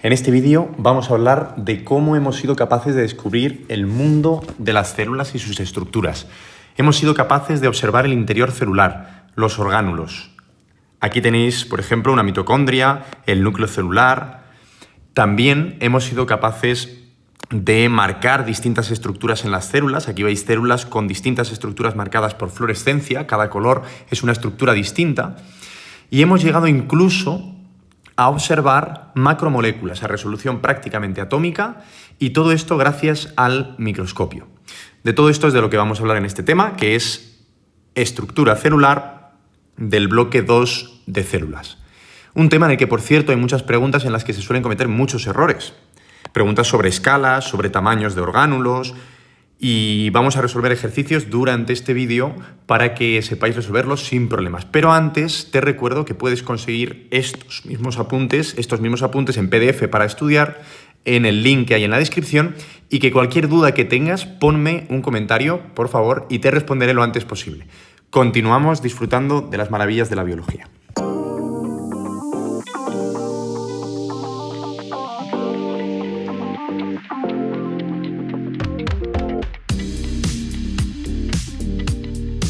En este vídeo vamos a hablar de cómo hemos sido capaces de descubrir el mundo de las células y sus estructuras. Hemos sido capaces de observar el interior celular, los orgánulos. Aquí tenéis, por ejemplo, una mitocondria, el núcleo celular. También hemos sido capaces de marcar distintas estructuras en las células. Aquí veis células con distintas estructuras marcadas por fluorescencia. Cada color es una estructura distinta. Y hemos llegado incluso a observar macromoléculas a resolución prácticamente atómica, y todo esto gracias al microscopio. De todo esto es de lo que vamos a hablar en este tema, que es estructura celular del bloque 2 de células. Un tema en el que, por cierto, hay muchas preguntas en las que se suelen cometer muchos errores. Preguntas sobre escalas, sobre tamaños de orgánulos, y vamos a resolver ejercicios durante este vídeo para que sepáis resolverlos sin problemas. Pero antes te recuerdo que puedes conseguir estos mismos apuntes en PDF para estudiar en el link que hay en la descripción, y que cualquier duda que tengas, ponme un comentario, por favor, y te responderé lo antes posible. Continuamos disfrutando de las maravillas de la biología.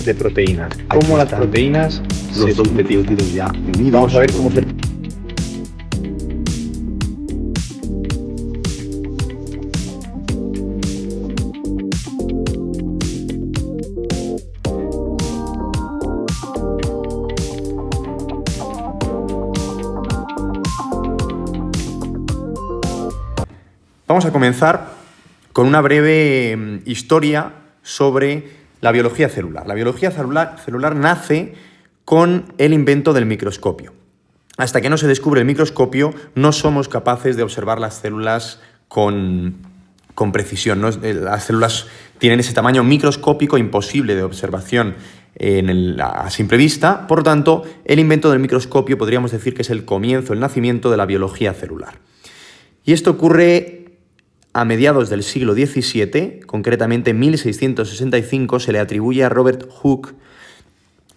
De proteínas. Cómo las proteínas los dos nucleótidos ya unidos. Vamos a ver cómo se... Vamos a comenzar con una breve historia sobre la biología celular. La biología celular nace con el invento del microscopio. Hasta que no se descubre el microscopio, no somos capaces de observar las células con precisión, ¿no? Las células tienen ese tamaño microscópico imposible de observación a simple vista. Por lo tanto, el invento del microscopio podríamos decir que es el comienzo, el nacimiento de la biología celular. Y esto ocurre a mediados del siglo XVII, concretamente en 1665, se le atribuye a Robert Hooke,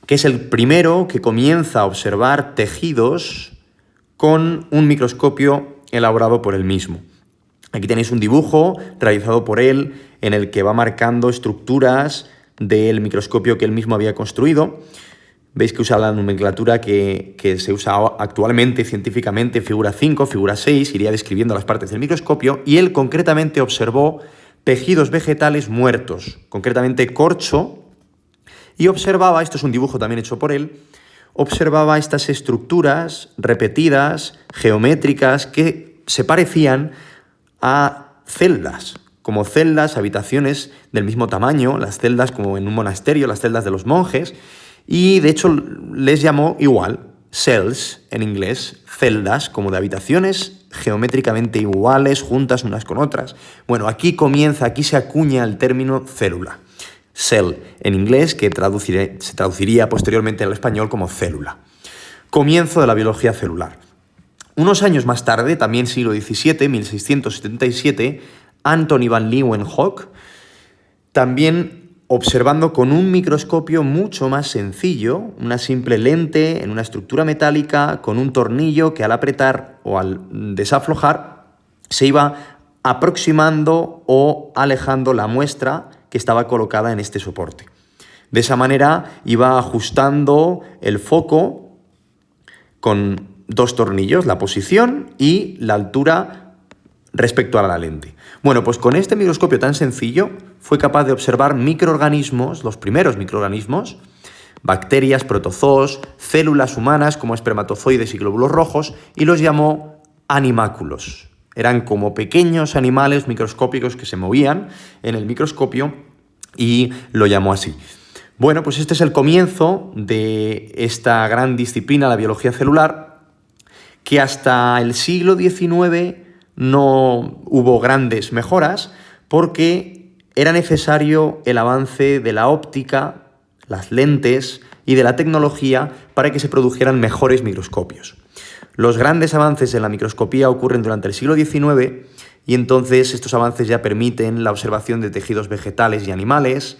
que es el primero que comienza a observar tejidos con un microscopio elaborado por él mismo. Aquí tenéis un dibujo realizado por él en el que va marcando estructuras del microscopio que él mismo había construido. Veis que usa la nomenclatura que se usa actualmente científicamente, figura 5, figura 6, iría describiendo las partes del microscopio, y él concretamente observó tejidos vegetales muertos, concretamente corcho, y observaba, esto es un dibujo también hecho por él, observaba estas estructuras repetidas, geométricas, que se parecían a celdas, como celdas, habitaciones del mismo tamaño, las celdas como en un monasterio, las celdas de los monjes. Y de hecho les llamó igual, cells en inglés, celdas como de habitaciones geométricamente iguales, juntas unas con otras. Bueno, aquí se acuña el término célula. Cell en inglés, que se traduciría posteriormente al español como célula. Comienzo de la biología celular. Unos años más tarde, también siglo XVII, 1677, Anthony van Leeuwenhoek, también observando con un microscopio mucho más sencillo, una simple lente en una estructura metálica con un tornillo que al apretar o al desaflojar se iba aproximando o alejando la muestra que estaba colocada en este soporte. De esa manera iba ajustando el foco con dos tornillos, la posición y la altura respecto a la lente. Bueno, pues con este microscopio tan sencillo fue capaz de observar microorganismos, los primeros microorganismos, bacterias, protozoos, células humanas como espermatozoides y glóbulos rojos, y los llamó animáculos. Eran como pequeños animales microscópicos que se movían en el microscopio, y lo llamó así. Bueno, pues este es el comienzo de esta gran disciplina, la biología celular, que hasta el siglo XIX no hubo grandes mejoras porque era necesario el avance de la óptica, las lentes y de la tecnología para que se produjeran mejores microscopios. Los grandes avances en la microscopía ocurren durante el siglo XIX, y entonces estos avances ya permiten la observación de tejidos vegetales y animales,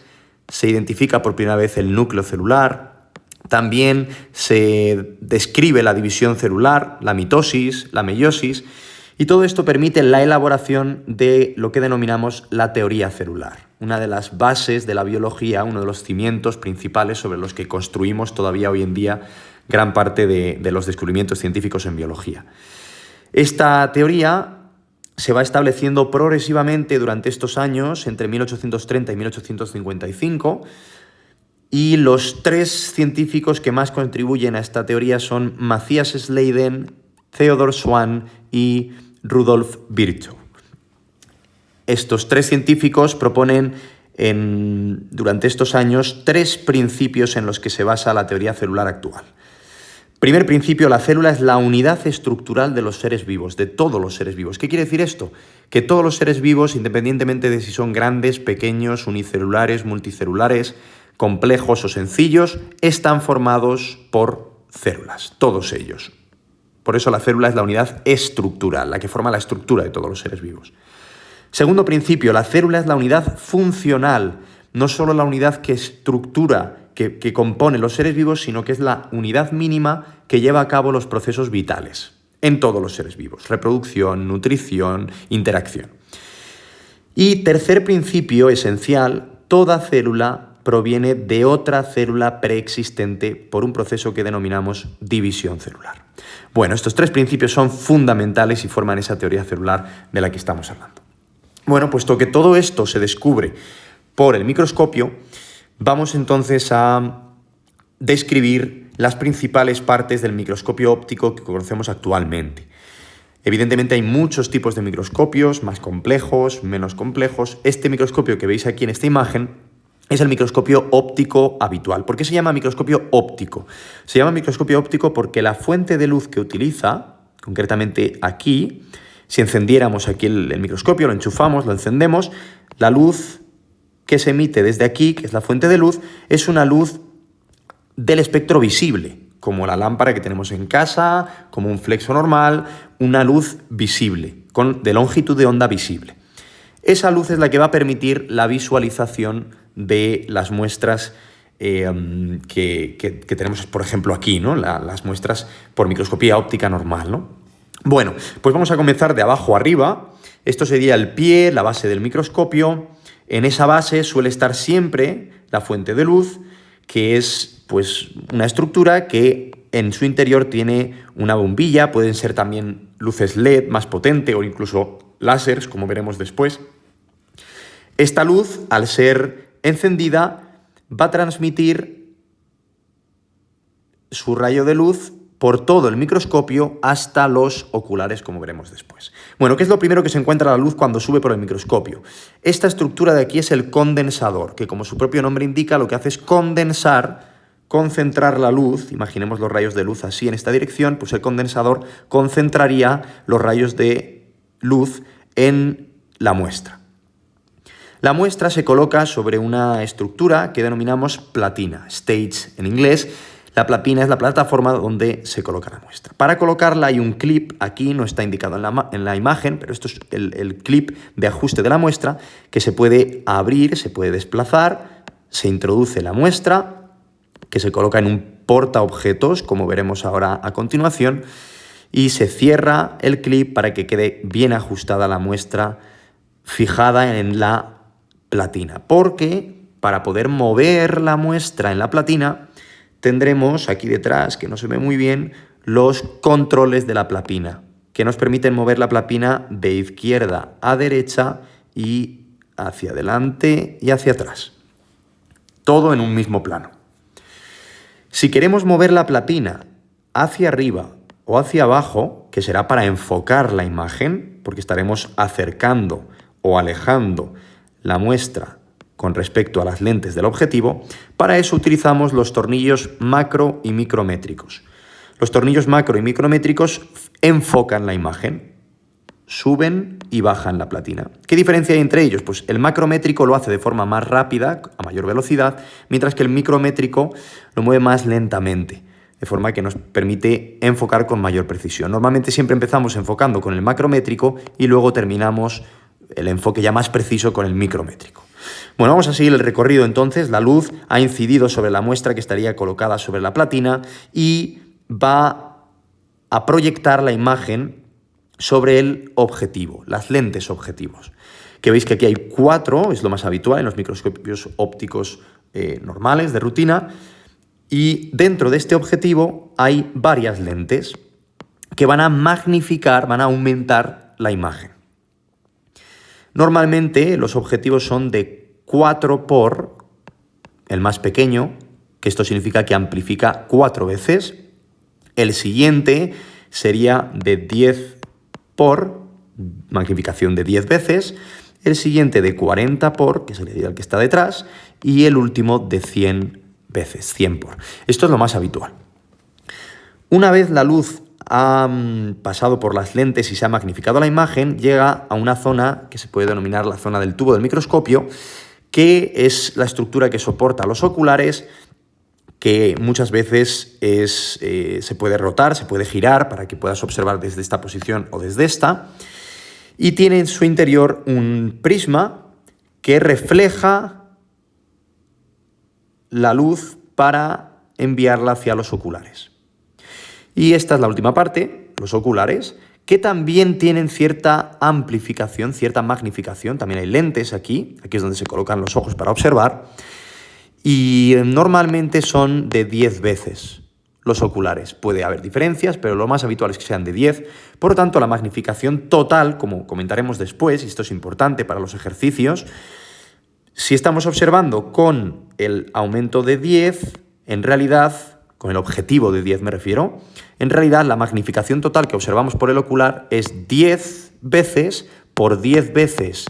se identifica por primera vez el núcleo celular, también se describe la división celular, la mitosis, la meiosis, Y todo esto permite la elaboración de lo que denominamos la teoría celular, una de las bases de la biología, uno de los cimientos principales sobre los que construimos todavía hoy en día gran parte de los descubrimientos científicos en biología. Esta teoría se va estableciendo progresivamente durante estos años, entre 1830 y 1855, y los tres científicos que más contribuyen a esta teoría son Matthias Schleiden, Theodor Schwann y Rudolf Virchow. Estos tres científicos proponen durante estos años tres principios en los que se basa la teoría celular actual. Primer principio, la célula es la unidad estructural de los seres vivos, de todos los seres vivos. ¿Qué quiere decir esto? Que todos los seres vivos, independientemente de si son grandes, pequeños, unicelulares, multicelulares, complejos o sencillos, están formados por células, todos ellos. Por eso la célula es la unidad estructural, la que forma la estructura de todos los seres vivos. Segundo principio, la célula es la unidad funcional, no solo la unidad que estructura, que compone los seres vivos, sino que es la unidad mínima que lleva a cabo los procesos vitales en todos los seres vivos: reproducción, nutrición, interacción. Y tercer principio esencial, toda célula proviene de otra célula preexistente por un proceso que denominamos división celular. Bueno, estos tres principios son fundamentales y forman esa teoría celular de la que estamos hablando. Bueno, puesto que todo esto se descubre por el microscopio, vamos entonces a describir las principales partes del microscopio óptico que conocemos actualmente. Evidentemente hay muchos tipos de microscopios, más complejos, menos complejos. Este microscopio que veis aquí en esta imagen es el microscopio óptico habitual. ¿Por qué se llama microscopio óptico? Se llama microscopio óptico porque la fuente de luz que utiliza, concretamente aquí, si encendiéramos aquí el microscopio, lo enchufamos, lo encendemos, la luz que se emite desde aquí, que es la fuente de luz, es una luz del espectro visible, como la lámpara que tenemos en casa, como un flexo normal, una luz visible, de longitud de onda visible. Esa luz es la que va a permitir la visualización de las muestras que tenemos, por ejemplo, aquí, ¿no? Las muestras por microscopía óptica normal, ¿no? Bueno, pues vamos a comenzar de abajo arriba. Esto sería el pie, la base del microscopio. En esa base suele estar siempre la fuente de luz, que es pues una estructura que en su interior tiene una bombilla, pueden ser también luces LED más potente o incluso láseres, como veremos después. Esta luz, al ser encendida, va a transmitir su rayo de luz por todo el microscopio hasta los oculares, como veremos después. Bueno, ¿qué es lo primero que se encuentra la luz cuando sube por el microscopio? Esta estructura de aquí es el condensador, que como su propio nombre indica, lo que hace es condensar, concentrar la luz. Imaginemos los rayos de luz así en esta dirección, pues el condensador concentraría los rayos de luz en la muestra. La muestra se coloca sobre una estructura que denominamos platina, stage en inglés. La platina es la plataforma donde se coloca la muestra. Para colocarla hay un clip, aquí no está indicado en la imagen, pero esto es el clip de ajuste de la muestra, que se puede abrir, se puede desplazar, se introduce la muestra, que se coloca en un portaobjetos, como veremos ahora a continuación, y se cierra el clip para que quede bien ajustada la muestra fijada en la platina. Porque para poder mover la muestra en la platina, tendremos aquí detrás, que no se ve muy bien, los controles de la platina, que nos permiten mover la platina de izquierda a derecha y hacia adelante y hacia atrás. Todo en un mismo plano. Si queremos mover la platina hacia arriba o hacia abajo, que será para enfocar la imagen, porque estaremos acercando o alejando la muestra con respecto a las lentes del objetivo, para eso utilizamos los tornillos macro y micrométricos. Los tornillos macro y micrométricos enfocan la imagen, suben y bajan la platina. ¿Qué diferencia hay entre ellos? Pues el macrométrico lo hace de forma más rápida, a mayor velocidad, mientras que el micrométrico lo mueve más lentamente, de forma que nos permite enfocar con mayor precisión. Normalmente siempre empezamos enfocando con el macrométrico y luego terminamos el enfoque ya más preciso con el micrométrico. Bueno, vamos a seguir el recorrido entonces. La luz ha incidido sobre la muestra que estaría colocada sobre la platina y va a proyectar la imagen sobre el objetivo, las lentes objetivos. Que veis que aquí hay 4, es lo más habitual en los microscopios ópticos normales, de rutina, y dentro de este objetivo hay varias lentes que van a magnificar, van a aumentar la imagen. Normalmente los objetivos son de 4 por, el más pequeño, que esto significa que amplifica 4 veces. El siguiente sería de 10 por, magnificación de 10 veces. El siguiente de 40 por, que sería el que está detrás. Y el último de 100 veces, 100 por. Esto es lo más habitual. Una vez la luz ha pasado por las lentes y se ha magnificado la imagen, llega a una zona que se puede denominar la zona del tubo del microscopio, que es la estructura que soporta los oculares, que muchas veces se puede rotar, se puede girar para que puedas observar desde esta posición o desde esta, y tiene en su interior un prisma que refleja la luz para enviarla hacia los oculares. Y esta es la última parte, los oculares, que también tienen cierta amplificación, cierta magnificación. También hay lentes aquí es donde se colocan los ojos para observar, y normalmente son de 10 veces los oculares. Puede haber diferencias, pero lo más habitual es que sean de 10. Por lo tanto, la magnificación total, como comentaremos después, y esto es importante para los ejercicios, si estamos observando con el aumento de 10, en realidad, con el objetivo de 10 me refiero, en realidad la magnificación total que observamos por el ocular es 10 veces por 10 veces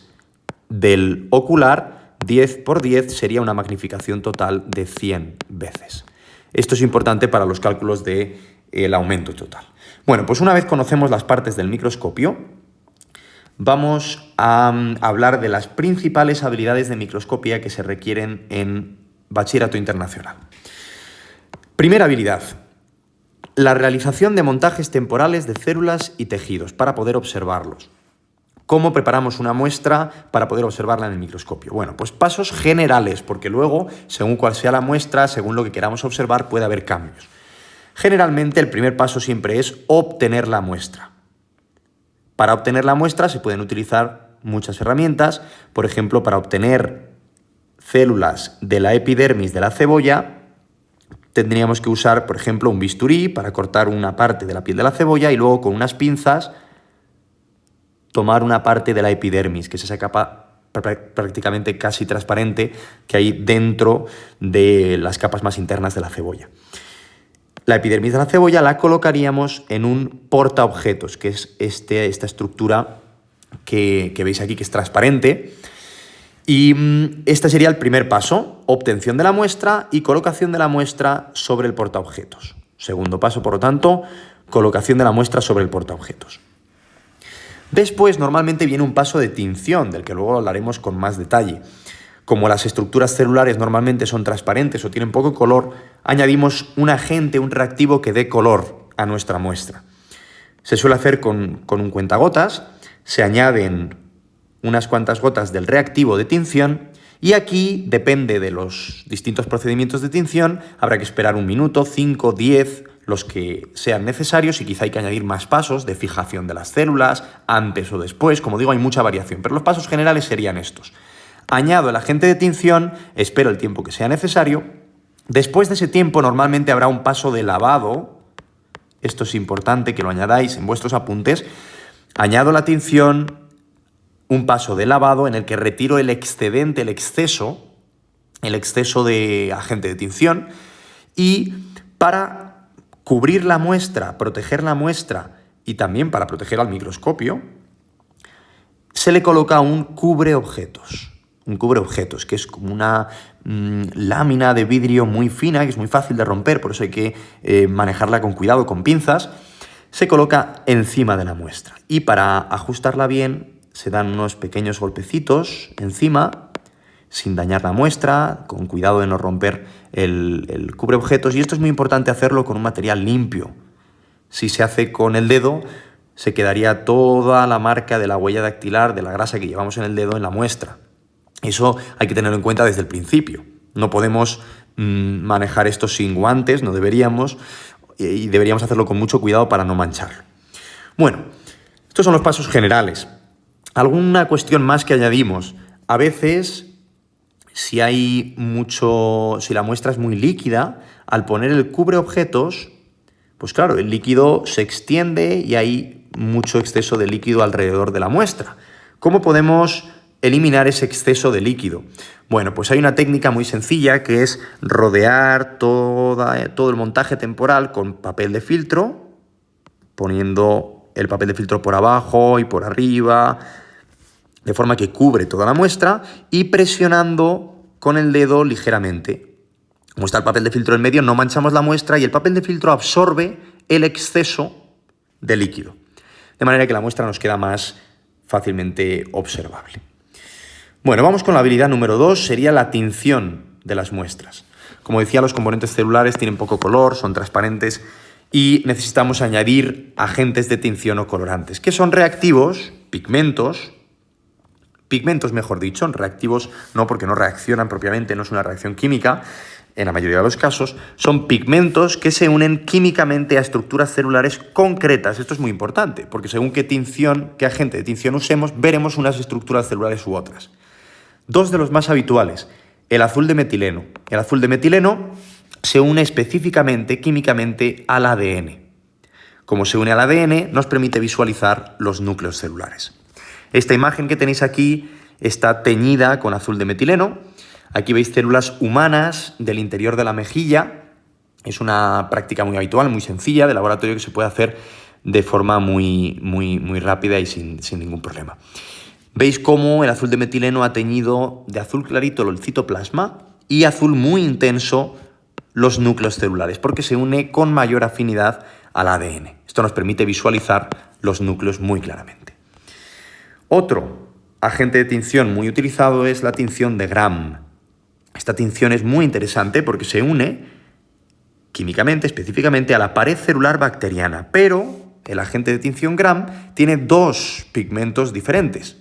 del ocular. 10 por 10 sería una magnificación total de 100 veces. Esto es importante para los cálculos del aumento total. Bueno, pues una vez conocemos las partes del microscopio, vamos a hablar de las principales habilidades de microscopía que se requieren en bachillerato internacional. Primera habilidad: la realización de montajes temporales de células y tejidos para poder observarlos. ¿Cómo preparamos una muestra para poder observarla en el microscopio? Bueno, pues pasos generales, porque luego, según cuál sea la muestra, según lo que queramos observar, puede haber cambios. Generalmente, el primer paso siempre es obtener la muestra. Para obtener la muestra se pueden utilizar muchas herramientas. Por ejemplo, para obtener células de la epidermis de la cebolla, tendríamos que usar, por ejemplo, un bisturí para cortar una parte de la piel de la cebolla y luego con unas pinzas tomar una parte de la epidermis, que es esa capa prácticamente casi transparente que hay dentro de las capas más internas de la cebolla. La epidermis de la cebolla la colocaríamos en un portaobjetos, que es esta estructura que veis aquí, que es transparente. Y este sería el primer paso: obtención de la muestra y colocación de la muestra sobre el portaobjetos. Segundo paso, por lo tanto, colocación de la muestra sobre el portaobjetos. Después, normalmente viene un paso de tinción, del que luego hablaremos con más detalle. Como las estructuras celulares normalmente son transparentes o tienen poco color, añadimos un agente, un reactivo que dé color a nuestra muestra. Se suele hacer con un cuentagotas, se añaden unas cuantas gotas del reactivo de tinción y aquí, depende de los distintos procedimientos de tinción, habrá que esperar 1 minuto, 5, 10, los que sean necesarios, y quizá hay que añadir más pasos de fijación de las células, antes o después. Como digo, hay mucha variación, pero los pasos generales serían estos. Añado el agente de tinción, espero el tiempo que sea necesario. Después de ese tiempo normalmente habrá un paso de lavado. Esto es importante que lo añadáis en vuestros apuntes. Añado la tinción, un paso de lavado en el que retiro el excedente, el exceso de agente de tinción, y para cubrir la muestra, proteger la muestra y también para proteger al microscopio, se le coloca un cubreobjetos. Un cubreobjetos, que es como una lámina de vidrio muy fina, que es muy fácil de romper, por eso hay que manejarla con cuidado, con pinzas. Se coloca encima de la muestra y para ajustarla bien se dan unos pequeños golpecitos encima, sin dañar la muestra, con cuidado de no romper el cubreobjetos, y esto es muy importante hacerlo con un material limpio. Si se hace con el dedo, se quedaría toda la marca de la huella dactilar, de la grasa que llevamos en el dedo en la muestra. Eso hay que tenerlo en cuenta desde el principio. No podemos manejar esto sin guantes, no deberíamos, y deberíamos hacerlo con mucho cuidado para no mancharlo. Bueno, Estos son los pasos generales. Alguna cuestión más que añadimos. A veces, si la muestra es muy líquida, al poner el cubre objetos, pues claro, el líquido se extiende y hay mucho exceso de líquido alrededor de la muestra. ¿Cómo podemos eliminar ese exceso de líquido? Bueno, pues hay una técnica muy sencilla que es rodear todo el montaje temporal con papel de filtro, poniendo el papel de filtro por abajo y por arriba, de forma que cubre toda la muestra, y presionando con el dedo ligeramente. Como está el papel de filtro en medio, no manchamos la muestra y el papel de filtro absorbe el exceso de líquido, de manera que la muestra nos queda más fácilmente observable. Bueno, vamos con la habilidad número 2, sería la tinción de las muestras. Como decía, los componentes celulares tienen poco color, son transparentes y necesitamos añadir agentes de tinción o colorantes, que son reactivos, pigmentos mejor dicho, reactivos no porque no reaccionan propiamente, no es una reacción química, en la mayoría de los casos, son pigmentos que se unen químicamente a estructuras celulares concretas. Esto es muy importante, porque según qué agente de tinción usemos, veremos unas estructuras celulares u otras. Dos de los más habituales, el azul de metileno. El azul de metileno se une específicamente, químicamente, al ADN. Como se une al ADN, nos permite visualizar los núcleos celulares. Esta imagen que tenéis aquí está teñida con azul de metileno. Aquí veis células humanas del interior de la mejilla. Es una práctica muy habitual, muy sencilla, de laboratorio, que se puede hacer de forma muy rápida y sin ningún problema. Veis cómo el azul de metileno ha teñido de azul clarito el citoplasma y azul muy intenso los núcleos celulares, porque se une con mayor afinidad al ADN. Esto nos permite visualizar los núcleos muy claramente. Otro agente de tinción muy utilizado es la tinción de Gram. Esta tinción es muy interesante porque se une químicamente, específicamente, a la pared celular bacteriana, pero el agente de tinción Gram tiene dos pigmentos diferentes.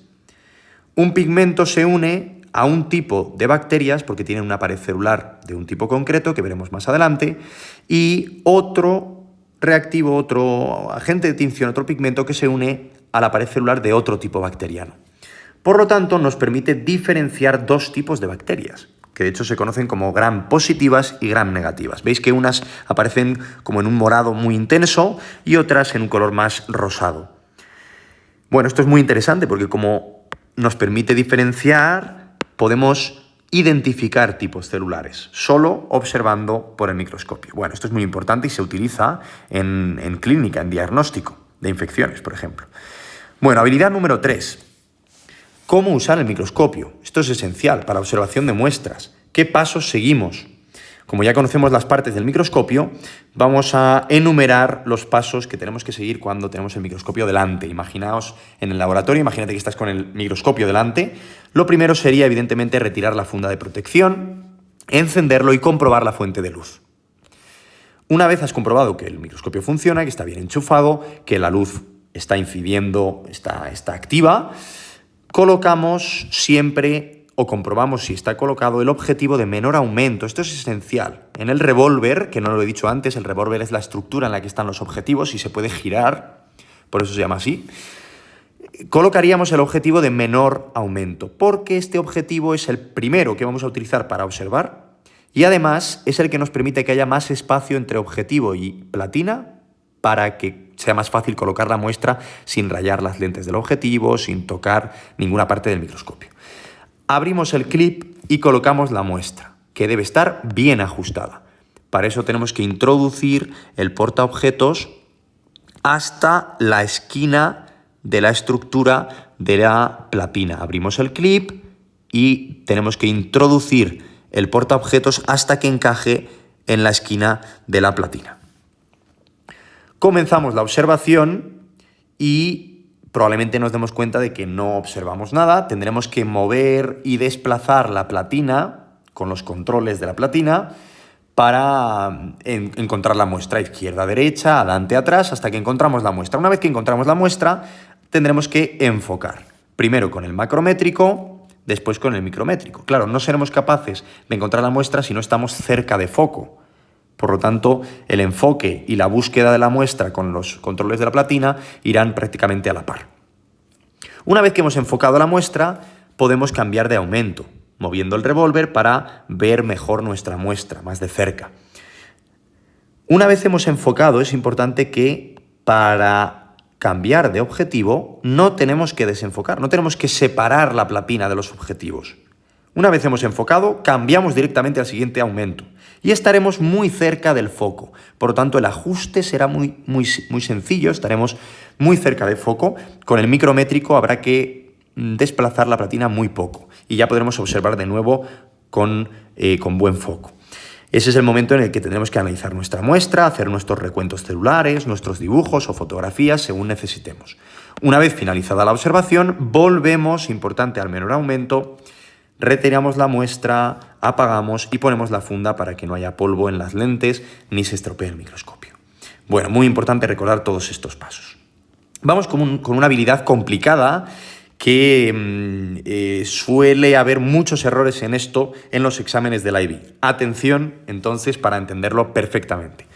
Un pigmento se une a un tipo de bacterias porque tienen una pared celular de un tipo concreto, que veremos más adelante, y otro reactivo, otro agente de tinción, otro pigmento que se une a la pared celular de otro tipo bacteriano. Por lo tanto, nos permite diferenciar dos tipos de bacterias, que de hecho se conocen como Gram positivas y Gram negativas. Veis que unas aparecen como en un morado muy intenso y otras en un color más rosado. Bueno, esto es muy interesante porque como nos permite diferenciar, podemos identificar tipos celulares, solo observando por el microscopio. Bueno, esto es muy importante y se utiliza en clínica, en diagnóstico de infecciones, por ejemplo. Bueno, habilidad número 3. ¿Cómo usar el microscopio? Esto es esencial para observación de muestras. ¿Qué pasos seguimos? Como ya conocemos las partes del microscopio, vamos a enumerar los pasos que tenemos que seguir cuando tenemos el microscopio delante. Imaginaos en el laboratorio, imagínate que estás con el microscopio delante. Lo primero sería, evidentemente, retirar la funda de protección, encenderlo y comprobar la fuente de luz. Una vez has comprobado que el microscopio funciona, que está bien enchufado, que la luz está incidiendo, está activa, colocamos siempre o comprobamos si está colocado el objetivo de menor aumento. Esto es esencial. En el revólver, que no lo he dicho antes, el revólver es la estructura en la que están los objetivos y se puede girar, por eso se llama así. Colocaríamos el objetivo de menor aumento, porque este objetivo es el primero que vamos a utilizar para observar y además es el que nos permite que haya más espacio entre objetivo y platina para que sea más fácil colocar la muestra sin rayar las lentes del objetivo, sin tocar ninguna parte del microscopio. Abrimos el clip y colocamos la muestra, que debe estar bien ajustada. Para eso tenemos que introducir el portaobjetos hasta la esquina de la estructura de la platina. Abrimos el clip y tenemos que introducir el portaobjetos hasta que encaje en la esquina de la platina. Comenzamos la observación y probablemente nos demos cuenta de que no observamos nada. Tendremos que mover y desplazar la platina con los controles de la platina para encontrar la muestra izquierda, derecha, adelante, atrás, hasta que encontramos la muestra. Una vez que encontramos la muestra, tendremos que enfocar. Primero con el macrométrico, después con el micrométrico. Claro, no seremos capaces de encontrar la muestra si no estamos cerca de foco. Por lo tanto, el enfoque y la búsqueda de la muestra con los controles de la platina irán prácticamente a la par. Una vez que hemos enfocado la muestra, podemos cambiar de aumento, moviendo el revólver para ver mejor nuestra muestra, más de cerca. Una vez hemos enfocado, es importante que para cambiar de objetivo no tenemos que desenfocar, no tenemos que separar la platina de los objetivos. Una vez hemos enfocado, cambiamos directamente al siguiente aumento y estaremos muy cerca del foco. Por lo tanto, el ajuste será muy sencillo, estaremos muy cerca del foco. Con el micrométrico habrá que desplazar la platina muy poco y ya podremos observar de nuevo con buen foco. Ese es el momento en el que tendremos que analizar nuestra muestra, hacer nuestros recuentos celulares, nuestros dibujos o fotografías según necesitemos. Una vez finalizada la observación, volvemos, importante al menor aumento, retiramos la muestra, apagamos y ponemos la funda para que no haya polvo en las lentes ni se estropee el microscopio. Bueno, muy importante recordar todos estos pasos. Vamos con una habilidad complicada que suele haber muchos errores en esto en los exámenes del IB. Atención, entonces, para entenderlo perfectamente.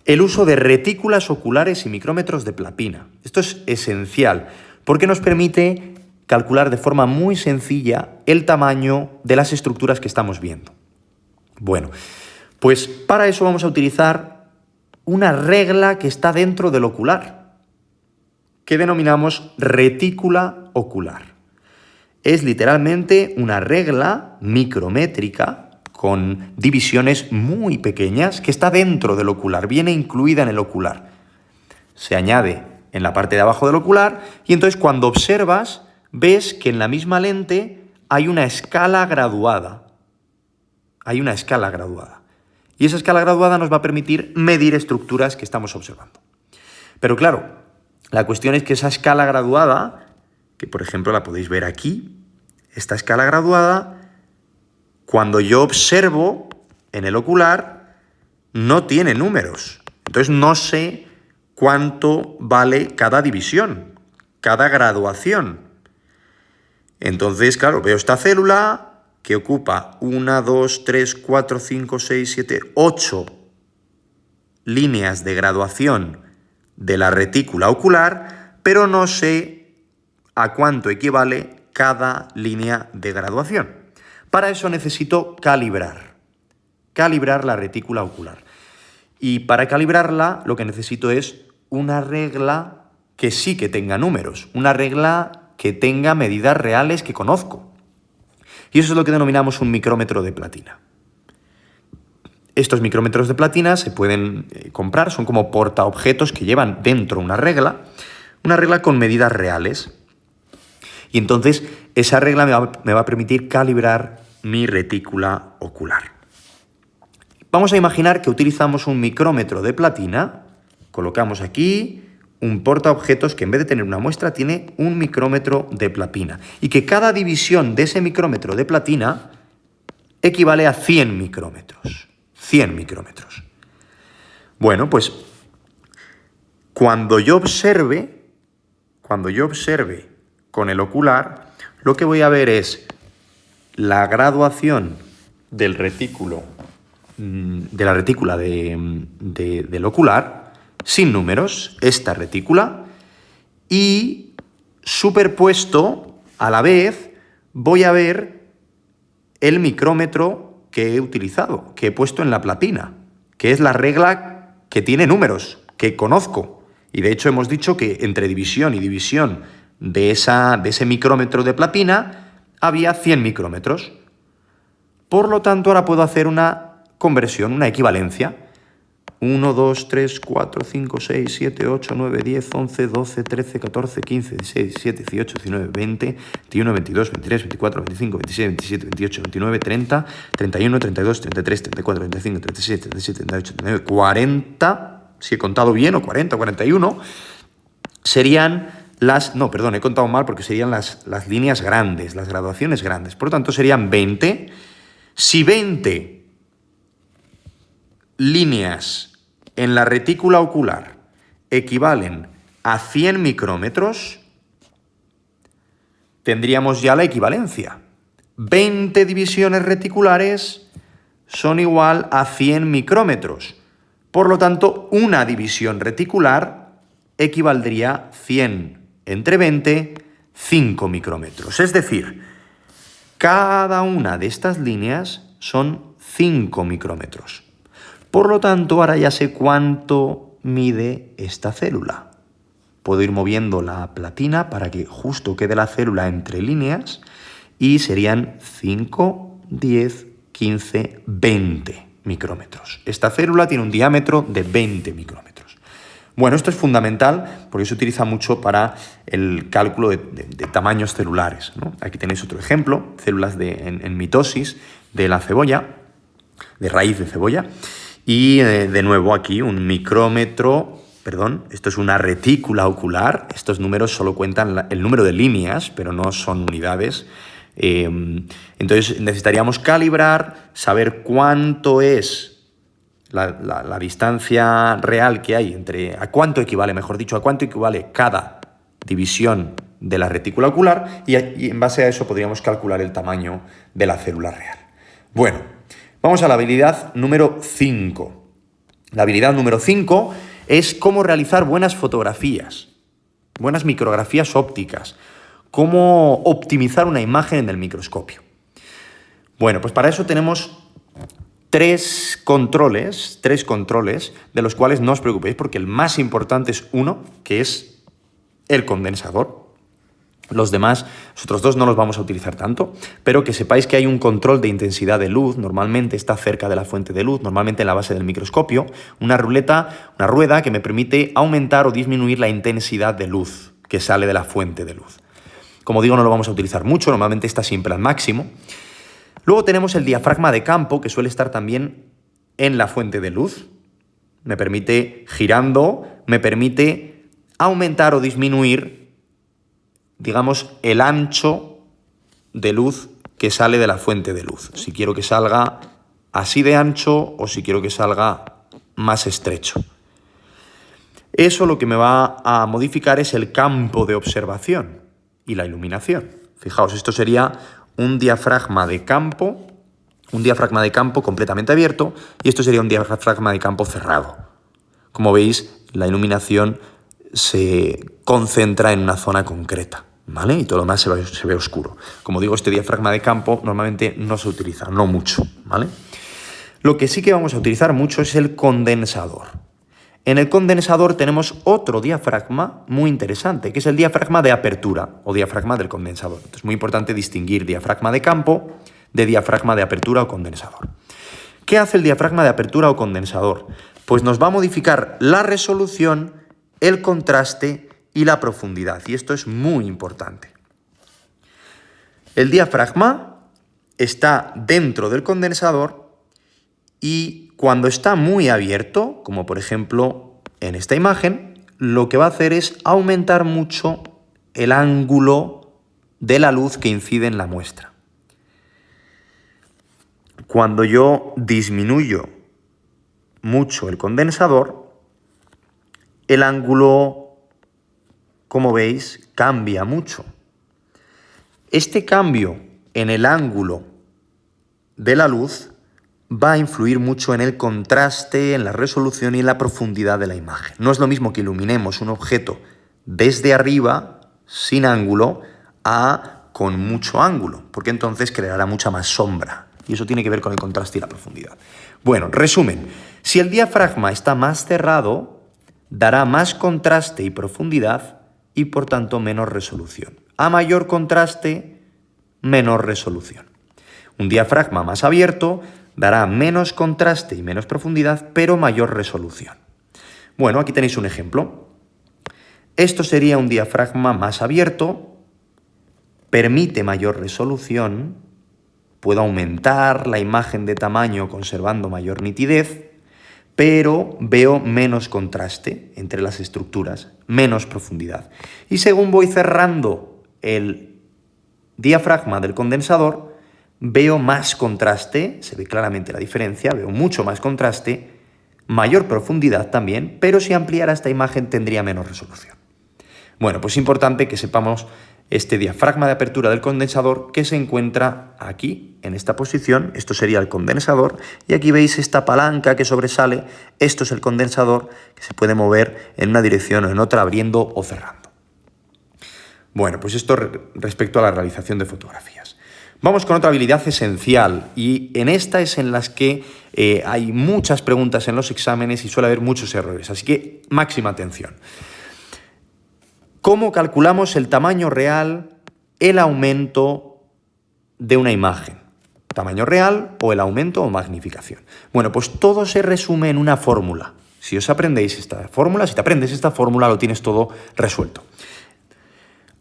El uso de retículas oculares y micrómetros de platina. Esto es esencial porque nos permite calcular de forma muy sencilla el tamaño de las estructuras que estamos viendo. Bueno, pues para eso vamos a utilizar una regla que está dentro del ocular, que denominamos retícula ocular. Es literalmente una regla micrométrica con divisiones muy pequeñas que está dentro del ocular, viene incluida en el ocular. Se añade en la parte de abajo del ocular y entonces cuando observas ves que en la misma lente hay una escala graduada. Hay una escala graduada. Y esa escala graduada nos va a permitir medir estructuras que estamos observando. Pero claro, la cuestión es que esa escala graduada, que por ejemplo la podéis ver aquí, esta escala graduada, cuando yo observo en el ocular, no tiene números. Entonces no sé cuánto vale cada división, cada graduación. Entonces, claro, veo esta célula que ocupa 1, 2, 3, 4, 5, 6, 7, 8 líneas de graduación de la retícula ocular, pero no sé a cuánto equivale cada línea de graduación. Para eso necesito calibrar la retícula ocular. Y para calibrarla lo que necesito es una regla que sí que tenga números, una regla que tenga medidas reales que conozco. Y eso es lo que denominamos un micrómetro de platina. Estos micrómetros de platina se pueden comprar, son como portaobjetos que llevan dentro una regla con medidas reales. Y entonces esa regla me va a permitir calibrar mi retícula ocular. Vamos a imaginar que utilizamos un micrómetro de platina, colocamos aquí un portaobjetos que en vez de tener una muestra tiene un micrómetro de platina y que cada división de ese micrómetro de platina equivale a 100 micrómetros. 100 micrómetros. Bueno, pues cuando yo observe con el ocular, lo que voy a ver es la graduación del retículo, de la retícula del ocular, sin números, esta retícula, y superpuesto a la vez voy a ver el micrómetro que he utilizado, que he puesto en la platina, que es la regla que tiene números, que conozco. Y de hecho hemos dicho que entre división y división de ese micrómetro de platina había 100 micrómetros. Por lo tanto, ahora puedo hacer una conversión, una equivalencia. 1, 2, 3, 4, 5, 6, 7, 8, 9, 10, 11, 12, 13, 14, 15, 16, 17, 18, 19, 20, 21, 22, 23, 24, 25, 26, 27, 28, 29, 30, 31, 32, 33, 34, 35, 37, 37, 38, 39, 40, si he contado bien, o 40, 41, serían he contado mal porque serían las líneas grandes, las graduaciones grandes. Por lo tanto, serían 20. Si 20 líneas en la retícula ocular equivalen a 100 micrómetros, tendríamos ya la equivalencia. 20 divisiones reticulares son igual a 100 micrómetros. Por lo tanto, una división reticular equivaldría a 100 entre 20, 5 micrómetros. Es decir, cada una de estas líneas son 5 micrómetros. Por lo tanto, ahora ya sé cuánto mide esta célula. Puedo ir moviendo la platina para que justo quede la célula entre líneas y serían 5, 10, 15, 20 micrómetros. Esta célula tiene un diámetro de 20 micrómetros. Bueno, esto es fundamental porque se utiliza mucho para el cálculo de tamaños celulares, ¿no? Aquí tenéis otro ejemplo, células en mitosis de la cebolla, de raíz de cebolla. Y de nuevo aquí un micrómetro, perdón, esto es una retícula ocular. Estos números solo cuentan el número de líneas, pero no son unidades. Entonces necesitaríamos calibrar, saber cuánto es la distancia real que hay a cuánto equivale, mejor dicho, a cuánto equivale cada división de la retícula ocular y en base a eso podríamos calcular el tamaño de la célula real. Bueno, vamos a la habilidad número 5. La habilidad número 5 es cómo realizar buenas fotografías, buenas micrografías ópticas, cómo optimizar una imagen en el microscopio. Bueno, pues para eso tenemos tres controles, de los cuales no os preocupéis porque el más importante es uno, que es el condensador. Los demás, los otros dos no los vamos a utilizar tanto, pero que sepáis que hay un control de intensidad de luz, normalmente está cerca de la fuente de luz, normalmente en la base del microscopio, una rueda que me permite aumentar o disminuir la intensidad de luz que sale de la fuente de luz. Como digo, no lo vamos a utilizar mucho, normalmente está siempre al máximo. Luego tenemos el diafragma de campo, que suele estar también en la fuente de luz. Me permite, girando, me permite aumentar o disminuir, digamos, el ancho de luz que sale de la fuente de luz. Si quiero que salga así de ancho o si quiero que salga más estrecho. Eso lo que me va a modificar es el campo de observación y la iluminación. Fijaos, esto sería un diafragma de campo completamente abierto y esto sería un diafragma de campo cerrado. Como veis, la iluminación se concentra en una zona concreta, ¿vale? Y todo lo demás se ve oscuro. Como digo, este diafragma de campo normalmente no se utiliza, no mucho, ¿vale? Lo que sí que vamos a utilizar mucho es el condensador. En el condensador tenemos otro diafragma muy interesante, que es el diafragma de apertura o diafragma del condensador. Entonces es muy importante distinguir diafragma de campo de diafragma de apertura o condensador. ¿Qué hace el diafragma de apertura o condensador? Pues nos va a modificar la resolución, el contraste y la profundidad. Y esto es muy importante. El diafragma está dentro del condensador y cuando está muy abierto, como por ejemplo en esta imagen, lo que va a hacer es aumentar mucho el ángulo de la luz que incide en la muestra. Cuando yo disminuyo mucho el condensador, el ángulo, como veis, cambia mucho. Este cambio en el ángulo de la luz va a influir mucho en el contraste, en la resolución y en la profundidad de la imagen. No es lo mismo que iluminemos un objeto desde arriba, sin ángulo, a con mucho ángulo, porque entonces creará mucha más sombra. Y eso tiene que ver con el contraste y la profundidad. Bueno, resumen. Si el diafragma está más cerrado, dará más contraste y profundidad y, por tanto, menos resolución. A mayor contraste, menor resolución. Un diafragma más abierto dará menos contraste y menos profundidad, pero mayor resolución. Bueno, aquí tenéis un ejemplo. Esto sería un diafragma más abierto, permite mayor resolución, puedo aumentar la imagen de tamaño conservando mayor nitidez, pero veo menos contraste entre las estructuras, menos profundidad. Y según voy cerrando el diafragma del condensador, veo más contraste, se ve claramente la diferencia, veo mucho más contraste, mayor profundidad también, pero si ampliara esta imagen tendría menos resolución. Bueno, pues es importante que sepamos este diafragma de apertura del condensador que se encuentra aquí, en esta posición. Esto sería el condensador, y aquí veis esta palanca que sobresale. Esto es el condensador, que se puede mover en una dirección o en otra, abriendo o cerrando. Bueno, pues esto respecto a la realización de fotografías. Vamos con otra habilidad esencial, y en esta es en las que hay muchas preguntas en los exámenes y suele haber muchos errores, así que máxima atención. ¿Cómo calculamos el tamaño real, el aumento de una imagen? ¿Tamaño real o el aumento o magnificación? Bueno, pues todo se resume en una fórmula. Si os aprendéis esta fórmula, si te aprendes esta fórmula, lo tienes todo resuelto.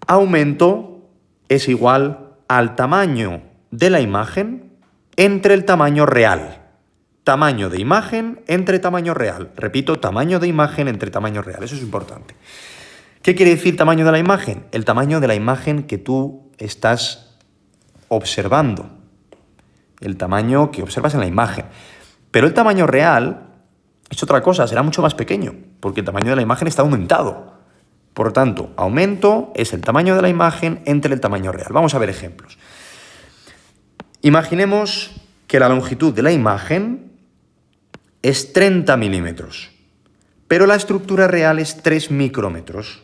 Aumento es igual al tamaño de la imagen entre el tamaño real. Tamaño de imagen entre tamaño real. Repito, tamaño de imagen entre tamaño real. Eso es importante. ¿Qué quiere decir tamaño de la imagen? El tamaño de la imagen que tú estás observando. El tamaño que observas en la imagen. Pero el tamaño real es otra cosa, será mucho más pequeño, porque el tamaño de la imagen está aumentado. Por lo tanto, aumento es el tamaño de la imagen entre el tamaño real. Vamos a ver ejemplos. Imaginemos que la longitud de la imagen es 30 milímetros, pero la estructura real es 3 micrómetros.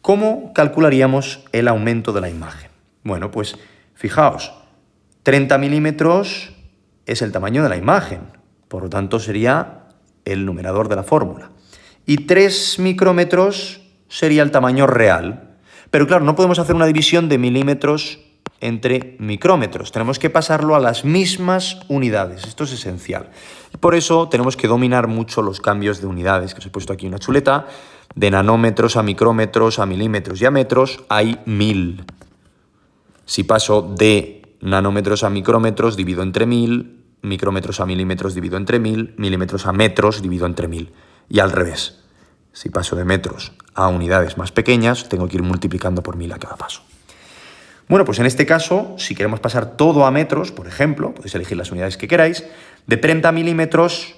¿Cómo calcularíamos el aumento de la imagen? Bueno, pues fijaos, 30 milímetros es el tamaño de la imagen, por lo tanto sería el numerador de la fórmula. Y 3 micrómetros sería el tamaño real. Pero claro, no podemos hacer una división de milímetros entre micrómetros. Tenemos que pasarlo a las mismas unidades. Esto es esencial. Por eso tenemos que dominar mucho los cambios de unidades, que os he puesto aquí una chuleta. De nanómetros a micrómetros, a milímetros y a metros hay 1000. Si paso de nanómetros a micrómetros, divido entre 1000, micrómetros a milímetros, divido entre 1000, milímetros a metros, divido entre 1000. Y al revés. Si paso de metros a unidades más pequeñas, tengo que ir multiplicando por 1000 a cada paso. Bueno, pues en este caso, si queremos pasar todo a metros, por ejemplo, podéis elegir las unidades que queráis, de 30 milímetros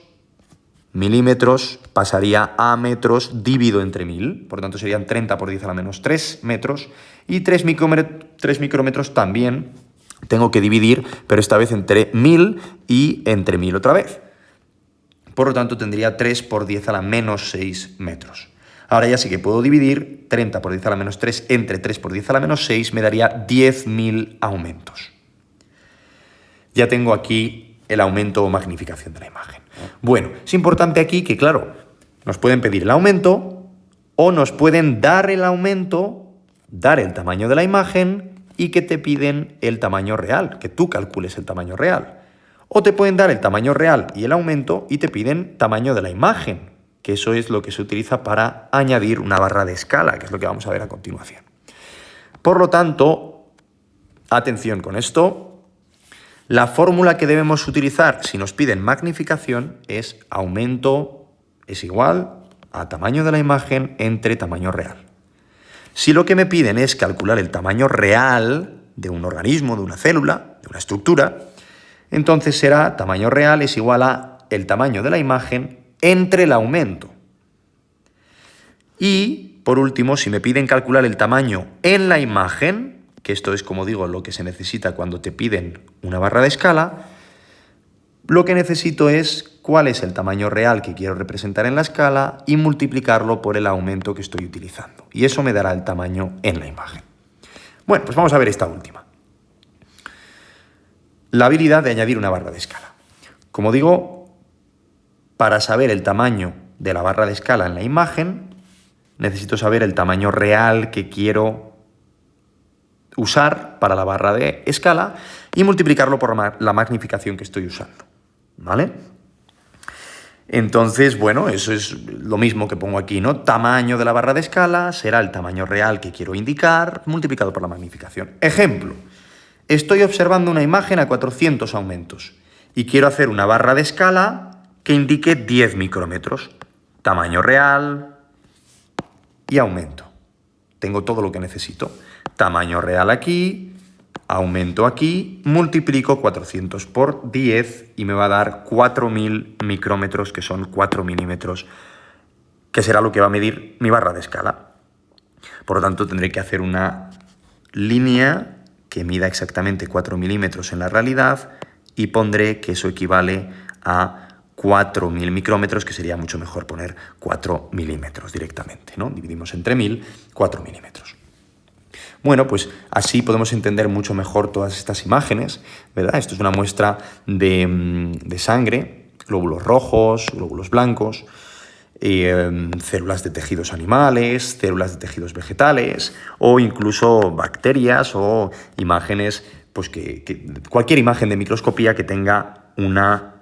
pasaría a metros dividido entre 1000, por lo tanto serían 30 por 10 a la menos 3 metros, y 3 micrómetros también tengo que dividir, pero esta vez entre 1000 y entre 1000 otra vez. Por lo tanto tendría 3 por 10 a la menos 6 metros. Ahora ya sí que puedo dividir 30 por 10 a la menos 3 entre 3 por 10 a la menos 6, me daría 10.000 aumentos. Ya tengo aquí el aumento o magnificación de la imagen. Bueno, es importante aquí que, claro, nos pueden pedir el aumento o nos pueden dar el aumento, dar el tamaño de la imagen y que te piden el tamaño real, que tú calcules el tamaño real. O te pueden dar el tamaño real y el aumento y te piden tamaño de la imagen, que eso es lo que se utiliza para añadir una barra de escala, que es lo que vamos a ver a continuación. Por lo tanto, atención con esto. La fórmula que debemos utilizar si nos piden magnificación es aumento es igual a tamaño de la imagen entre tamaño real. Si lo que me piden es calcular el tamaño real de un organismo, de una célula, de una estructura, entonces será tamaño real es igual a el tamaño de la imagen entre el aumento. Y, por último, si me piden calcular el tamaño en la imagen, que esto es, como digo, lo que se necesita cuando te piden una barra de escala, lo que necesito es cuál es el tamaño real que quiero representar en la escala y multiplicarlo por el aumento que estoy utilizando. Y eso me dará el tamaño en la imagen. Bueno, pues vamos a ver esta última. La habilidad de añadir una barra de escala. Como digo, para saber el tamaño de la barra de escala en la imagen, necesito saber el tamaño real que quiero usar para la barra de escala y multiplicarlo por la magnificación que estoy usando, ¿vale? Entonces, bueno, eso es lo mismo que pongo aquí, ¿no? Tamaño de la barra de escala será el tamaño real que quiero indicar multiplicado por la magnificación. Ejemplo, estoy observando una imagen a 400 aumentos y quiero hacer una barra de escala que indique 10 micrómetros. Tamaño real y aumento. Tengo todo lo que necesito. Tamaño real aquí, aumento aquí, multiplico 400 por 10 y me va a dar 4000 micrómetros, que son 4 milímetros, que será lo que va a medir mi barra de escala. Por lo tanto, tendré que hacer una línea que mida exactamente 4 milímetros en la realidad y pondré que eso equivale a 4.000 micrómetros, que sería mucho mejor poner 4 milímetros directamente, ¿no? Dividimos entre 1.000, 4 milímetros. Bueno, pues así podemos entender mucho mejor todas estas imágenes, ¿verdad? Esto es una muestra de sangre, glóbulos rojos, glóbulos blancos, células de tejidos animales, células de tejidos vegetales o incluso bacterias o imágenes, pues cualquier imagen de microscopía que tenga una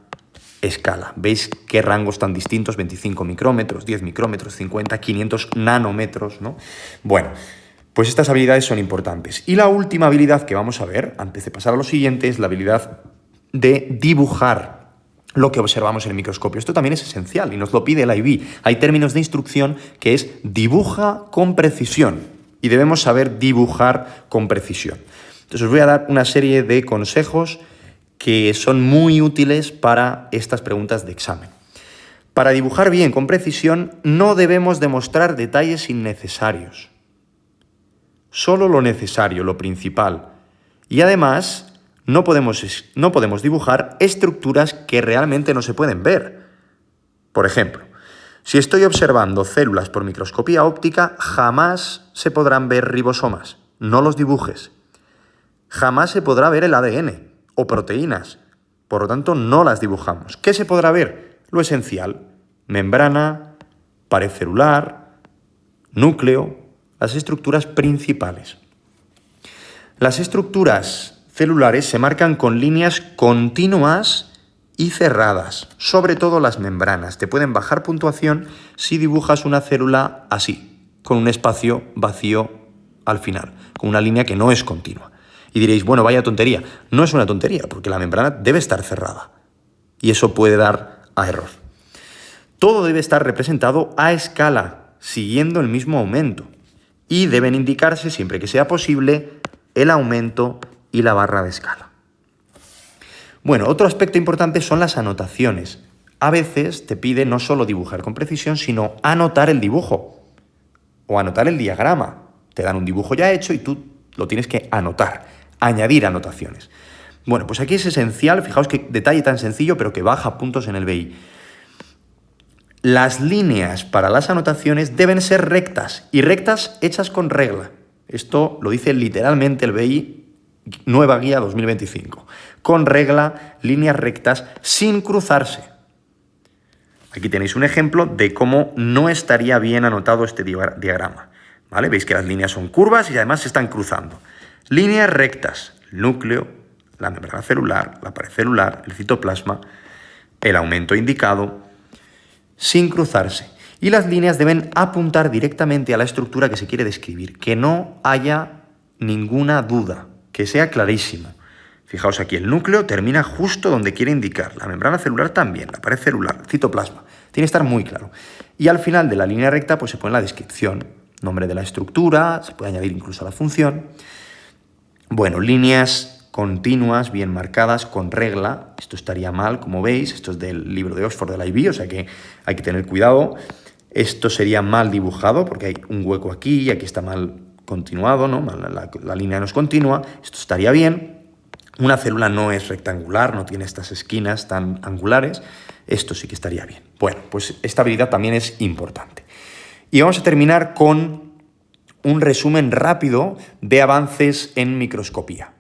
escala. ¿Veis qué rangos tan distintos? 25 micrómetros, 10 micrómetros, 50, 500 nanómetros, ¿no? Bueno, pues estas habilidades son importantes. Y la última habilidad que vamos a ver, antes de pasar a lo siguiente, es la habilidad de dibujar lo que observamos en el microscopio. Esto también es esencial y nos lo pide el IB. Hay términos de instrucción que es dibuja con precisión y debemos saber dibujar con precisión. Entonces os voy a dar una serie de consejos que son muy útiles para estas preguntas de examen. Para dibujar bien con precisión no debemos demostrar detalles innecesarios. Solo lo necesario, lo principal. Y además no podemos dibujar estructuras que realmente no se pueden ver. Por ejemplo, si estoy observando células por microscopía óptica, jamás se podrán ver ribosomas. No los dibujes. Jamás se podrá ver el ADN o proteínas. Por lo tanto, no las dibujamos. ¿Qué se podrá ver? Lo esencial. Membrana, pared celular, núcleo, las estructuras principales. Las estructuras celulares se marcan con líneas continuas y cerradas, sobre todo las membranas. Te pueden bajar puntuación si dibujas una célula así, con un espacio vacío al final, con una línea que no es continua. Y diréis, bueno, vaya tontería. No es una tontería, porque la membrana debe estar cerrada. Y eso puede dar a error. Todo debe estar representado a escala, siguiendo el mismo aumento. Y deben indicarse, siempre que sea posible, el aumento y la barra de escala. Bueno, otro aspecto importante son las anotaciones. A veces te pide no solo dibujar con precisión, sino anotar el dibujo o anotar el diagrama. Te dan un dibujo ya hecho y tú lo tienes que anotar. Añadir anotaciones. Bueno, pues aquí es esencial, fijaos qué detalle tan sencillo, pero que baja puntos en el BI. Las líneas para las anotaciones deben ser rectas, y rectas hechas con regla. Esto lo dice literalmente el BI, nueva guía 2025. Con regla, líneas rectas, sin cruzarse. Aquí tenéis un ejemplo de cómo no estaría bien anotado este diagrama. ¿Vale? Veis que las líneas son curvas y además se están cruzando. Líneas rectas, el núcleo, la membrana celular, la pared celular, el citoplasma, el aumento indicado, sin cruzarse. Y las líneas deben apuntar directamente a la estructura que se quiere describir, que no haya ninguna duda, que sea clarísimo. Fijaos aquí, el núcleo termina justo donde quiere indicar, la membrana celular también, la pared celular, el citoplasma. Tiene que estar muy claro. Y al final de la línea recta pues se pone la descripción, nombre de la estructura, se puede añadir incluso la función. Bueno, líneas continuas, bien marcadas, con regla. Esto estaría mal, como veis. Esto es del libro de Oxford del IB, o sea que hay que tener cuidado. Esto sería mal dibujado porque hay un hueco aquí y aquí está mal continuado, ¿no? La línea no es continua. Esto estaría bien. Una célula no es rectangular, no tiene estas esquinas tan angulares. Esto sí que estaría bien. Bueno, pues esta habilidad también es importante. Y vamos a terminar con un resumen rápido de avances en microscopía.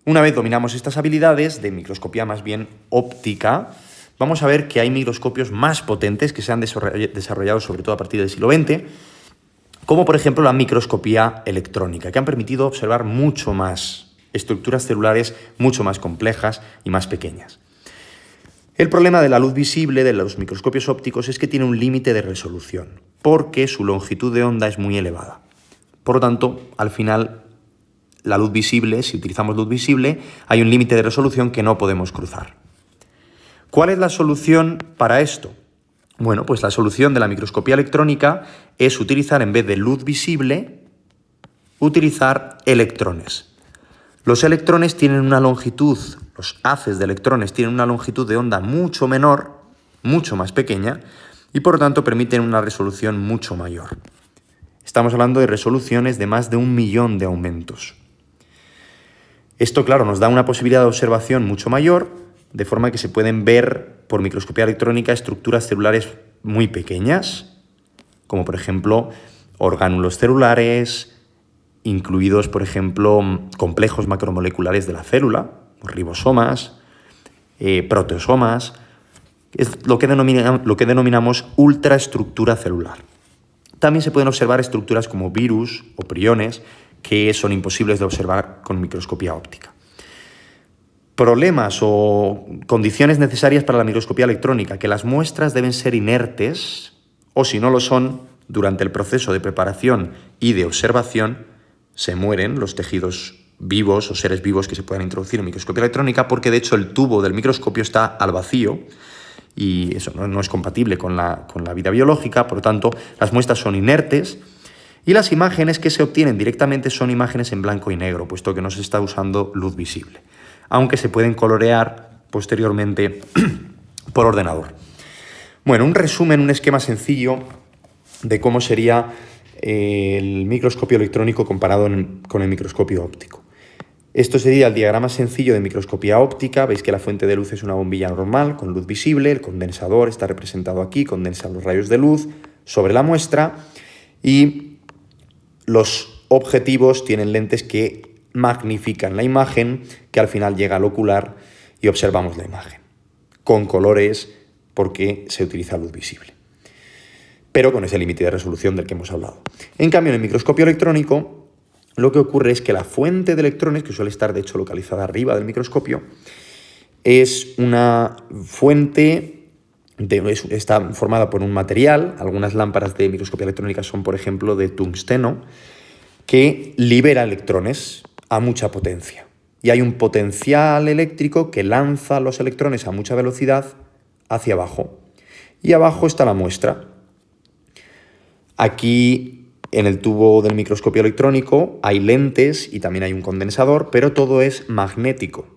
Una vez dominamos estas habilidades de microscopía más bien óptica, vamos a ver que hay microscopios más potentes que se han desarrollado sobre todo a partir del siglo XX, como por ejemplo la microscopía electrónica, que han permitido observar mucho más estructuras celulares mucho más complejas y más pequeñas. El problema de la luz visible de los microscopios ópticos es que tiene un límite de resolución, porque su longitud de onda es muy elevada. Por lo tanto, al final, la luz visible, si utilizamos luz visible, hay un límite de resolución que no podemos cruzar. ¿Cuál es la solución para esto? Bueno, pues la solución de la microscopía electrónica es utilizar, en vez de luz visible, utilizar electrones. Los electrones tienen una longitud, los haces de electrones tienen una longitud de onda mucho menor, mucho más pequeña, y por lo tanto permiten una resolución mucho mayor. Estamos hablando de resoluciones de más de 1 millón de aumentos. Esto, claro, nos da una posibilidad de observación mucho mayor, de forma que se pueden ver por microscopía electrónica estructuras celulares muy pequeñas, como por ejemplo orgánulos celulares, incluidos, por ejemplo, complejos macromoleculares de la célula, ribosomas, proteosomas. Es lo que denominamos ultraestructura celular. También se pueden observar estructuras como virus o priones que son imposibles de observar con microscopía óptica. Problemas o condiciones necesarias para la microscopía electrónica: que las muestras deben ser inertes, o si no lo son, durante el proceso de preparación y de observación se mueren los tejidos vivos o seres vivos que se puedan introducir en microscopía electrónica, porque de hecho el tubo del microscopio está al vacío y eso no es compatible con la vida biológica. Por lo tanto, las muestras son inertes y las imágenes que se obtienen directamente son imágenes en blanco y negro, puesto que no se está usando luz visible, aunque se pueden colorear posteriormente por ordenador. Bueno, un resumen, un esquema sencillo de cómo sería el microscopio electrónico comparado con el microscopio óptico. Esto sería el diagrama sencillo de microscopía óptica. Veis que la fuente de luz es una bombilla normal con luz visible, el condensador está representado aquí, condensa los rayos de luz sobre la muestra y los objetivos tienen lentes que magnifican la imagen, que al final llega al ocular y observamos la imagen, con colores porque se utiliza luz visible, pero con ese límite de resolución del que hemos hablado. En cambio, en el microscopio electrónico, lo que ocurre es que la fuente de electrones, que suele estar de hecho localizada arriba del microscopio, es una fuente está formada por un material. Algunas lámparas de microscopía electrónica son, por ejemplo, de tungsteno, que libera electrones a mucha potencia. Y hay un potencial eléctrico que lanza los electrones a mucha velocidad hacia abajo. Y abajo está la muestra. Aquí, en el tubo del microscopio electrónico, hay lentes y también hay un condensador, pero todo es magnético.